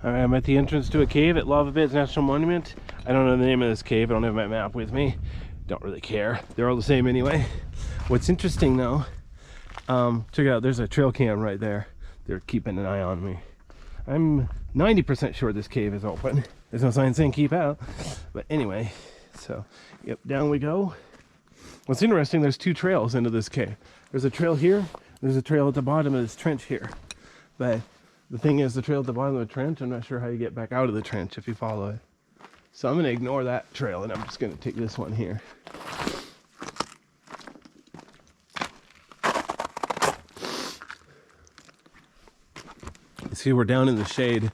I'm at the entrance to a cave at Lava Beds National Monument. I don't know the name of this cave. I don't have my map with me. Don't really care. They're all the same anyway. What's interesting though, check it out. There's a trail cam right there. They're keeping an eye on me. I'm 90% sure this cave is open. There's no sign saying keep out. But anyway, so yep, down we go. What's interesting, there's two trails into this cave. There's a trail here. There's a trail at the bottom of this trench here. But the thing is, the trail at the bottom of the trench, I'm not sure how you get back out of the trench if you follow it. So I'm going to ignore that trail and I'm just going to take this one here. See, we're down in the shade.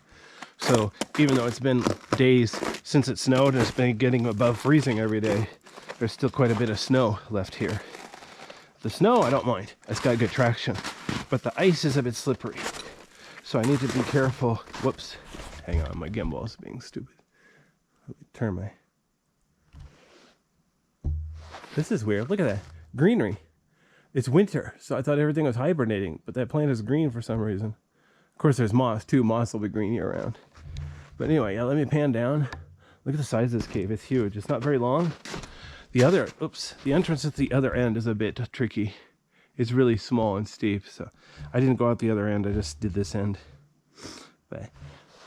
So even though it's been days since it snowed and it's been getting above freezing every day, there's still quite a bit of snow left here. The snow, I don't mind. It's got good traction. But the ice is a bit slippery. So I need to be careful. Whoops. Hang on, my gimbal is being stupid. Let me turn my... This is weird. Look at that. Greenery. It's winter, so I thought everything was hibernating, but that plant is green for some reason. Of course, there's moss too. Moss will be green year round. But anyway, yeah, let me pan down. Look at the size of this cave. It's huge. It's not very long. The entrance at the other end is a bit tricky. It's really small and steep, so I didn't go out the other end. I just did this end. But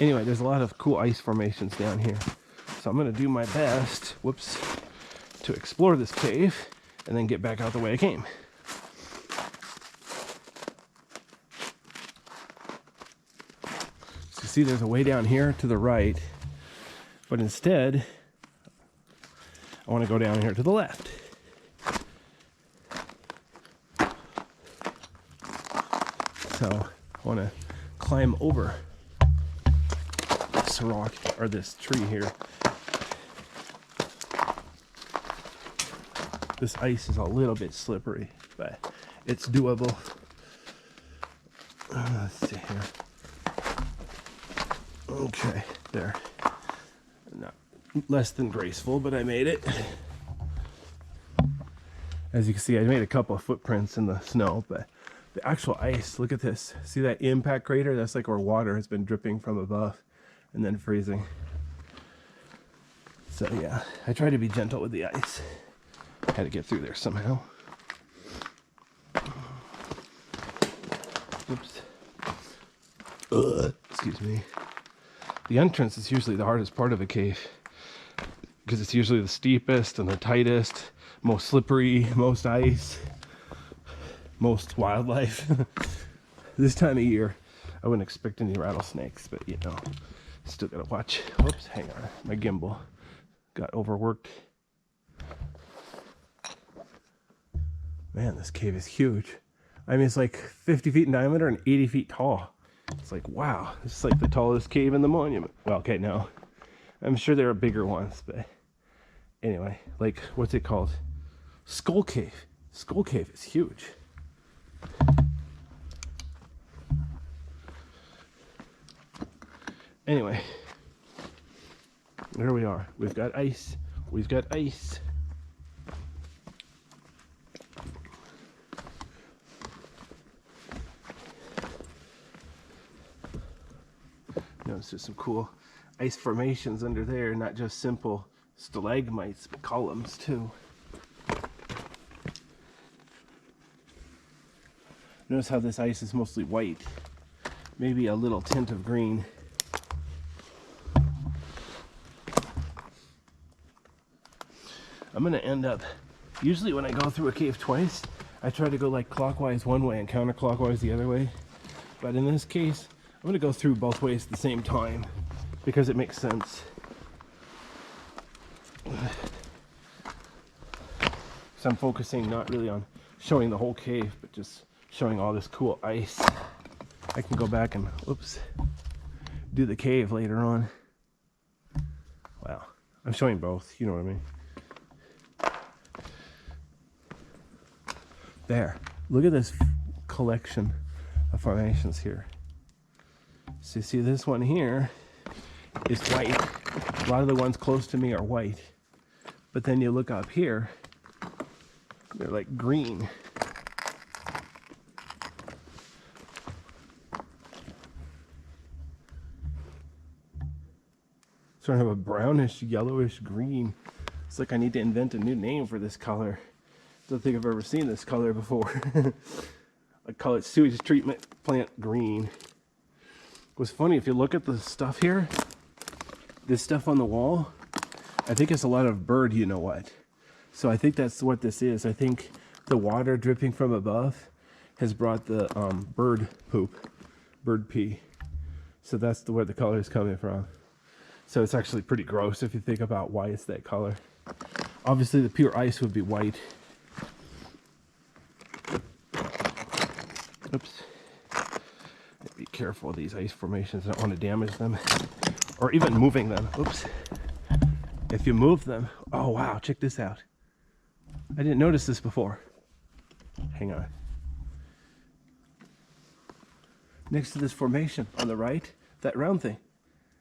anyway, there's a lot of cool ice formations down here. So I'm going to do my best, to explore this cave and then get back out the way I came. So you see there's a way down here to the right, but instead I want to go down here to the left. So I want to climb over this rock or this tree here. This ice is a little bit slippery, but it's doable. Let's see here. Okay, there. Not less than graceful, but I made it. As you can see, I made a couple of footprints in the snow, but the actual ice, look at this. See that impact crater? That's like where water has been dripping from above and then freezing. So yeah, I try to be gentle with the ice. Had to get through there somehow. Oops. Excuse me. The entrance is usually the hardest part of a cave because it's usually the steepest and the tightest, most slippery, most ice, most wildlife. This time of year, I wouldn't expect any rattlesnakes, but you know, still gotta watch. Whoops, hang on. My gimbal got overworked. Man, this cave is huge. I mean, it's like 50 feet in diameter and 80 feet tall. It's like, wow, this is like the tallest cave in the monument. Well, okay, no. I'm sure there are bigger ones, but anyway, like, what's it called? Skull Cave. Skull Cave is huge. Anyway, there we are. We've got ice. We've got ice. Notice there's some cool ice formations under there, not just simple stalagmites, but columns too. Notice how this ice is mostly white, maybe a little tint of green. I'm gonna end up, usually when I go through a cave twice, I try to go like clockwise one way and counterclockwise the other way. But in this case, I'm gonna go through both ways at the same time because it makes sense. So I'm focusing not really on showing the whole cave, but just showing all this cool ice. I can go back and, whoops, do the cave later on. Wow, I'm showing both, you know what I mean. There, look at this collection of formations here. So you see this one here is white. A lot of the ones close to me are white. But then you look up here, they're like green. Sort of a brownish, yellowish green. It's like I need to invent a new name for this color. Don't think I've ever seen this color before. I call it sewage treatment plant green. What's funny, if you look at the stuff here, this stuff on the wall, I think it's a lot of bird you know what. So I think that's what this is. I think the water dripping from above has brought the bird poop, bird pee. So that's where the color is coming from. So it's actually pretty gross if you think about why it's that color. Obviously the pure ice would be white. Oops. Be careful of these ice formations. I don't want to damage them. Or even moving them. Oops. If you move them, oh wow, check this out. I didn't notice this before. Hang on. Next to this formation on the right, that round thing,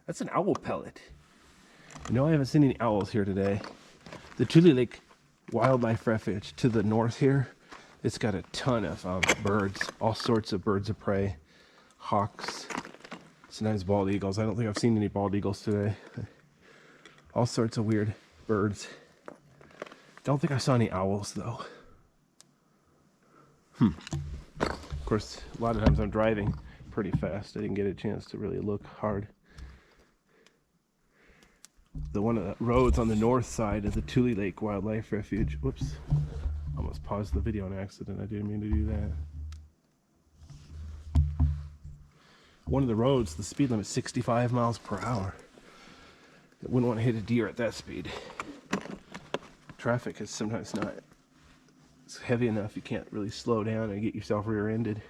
that's an owl pellet. No, I haven't seen any owls here today. The Tule Lake Wildlife Refuge to the north here, it's got a ton of birds, all sorts of birds of prey, hawks, sometimes bald eagles. I don't think I've seen any bald eagles today. All sorts of weird birds. Don't think I saw any owls though. Of course, a lot of times I'm driving pretty fast. I didn't get a chance to really look hard. One of the roads on the north side of the Tule Lake Wildlife Refuge. Whoops. Almost paused the video on accident. I didn't mean to do that. One of the roads, the speed limit is 65 miles per hour. I wouldn't want to hit a deer at that speed. Traffic is sometimes not. It's heavy enough you can't really slow down and get yourself rear-ended.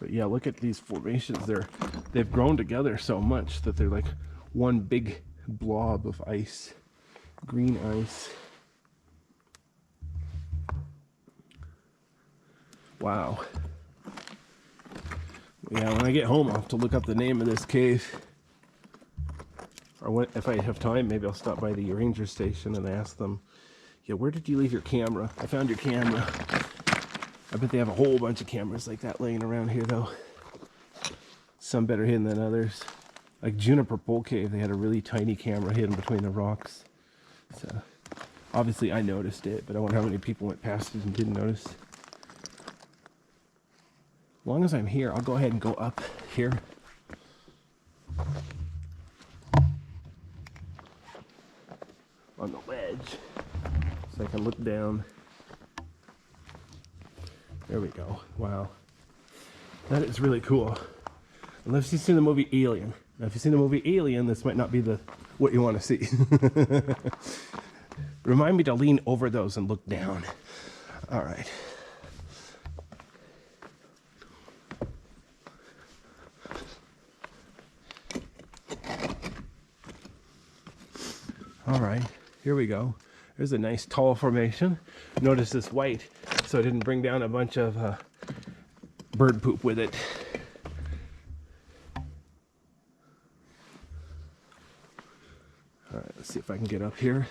But yeah, look at these formations. They've grown together so much that they're like one big blob of ice, green ice. Wow. Yeah, when I get home, I'll have to look up the name of this cave. Or if I have time, maybe I'll stop by the ranger station and ask them, yeah, where did you leave your camera? I found your camera. I bet they have a whole bunch of cameras like that laying around here, though. Some better hidden than others. Like Bearpaw Cave, they had a really tiny camera hidden between the rocks. So, obviously I noticed it, but I wonder how many people went past it and didn't notice. As long as I'm here, I'll go ahead and go up here. On the ledge. So I can look down. There we go. Wow. That is really cool. Unless you've seen the movie Alien. Now, if you've seen the movie Alien, this might not be what you want to see. Remind me to lean over those and look down. All right. All right, here we go. There's a nice tall formation. Notice this white, so I didn't bring down a bunch of bird poop with it. All right, let's see if I can get up here.